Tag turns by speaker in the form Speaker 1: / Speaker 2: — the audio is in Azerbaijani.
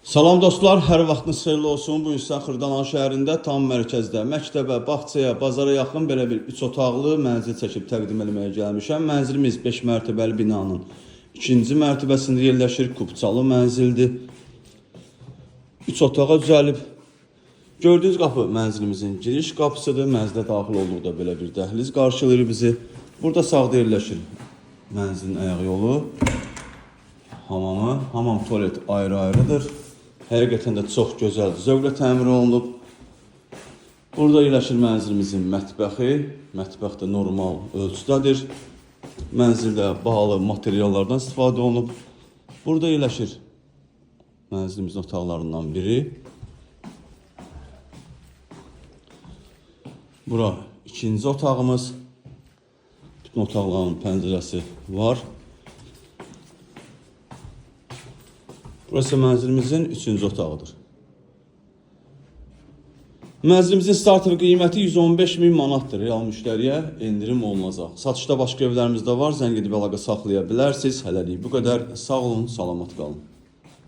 Speaker 1: Salam dostlar, hər vaxtınız xeyirli olsun. Bu gün sizə Xırdalan şəhərində tam mərkəzdə məktəbə, bağçaya, bazara yaxın belə bir 3 otaqlı mənzil çəkib təqdim etməyə gəlmişəm. Mənzilimiz 5 mərtəbəli binanın 2-ci mərtəbəsində yerləşir. Kubçalı mənzildir. 3 otağa düzəlib. Gördüyünüz qapı mənzilimizin giriş qapısıdır. Mənzilə daxil olduqda belə bir dəhliz qarşılayır bizi. Burada sağda yerləşir mənzilin ayaq yolu. Hamam tualet ayrı-ayrıdır. Həqiqətən də çox gözəl, zövqlə təmir olunub. Burada yerləşir mənzilimizin mətbəxi. Mətbəx də normal ölçüdədir. Mənzildə bahalı materiallardan istifadə olunub. Burada yerləşir mənzilimizin otaqlarından biri. Bura ikinci otağımız. Bütün otaqların pəncərəsi var. Burası mənzilimizin 3-cü otağıdır. Mənzilimizin starter qiyməti 115.000 manatdır. Real müştəriyə endirim olunacaq. Satışda başqa evlərimiz də var. Zəng edib əlaqə saxlaya bilərsiniz. Hələlik bu qədər. Sağ olun, salamat qalın.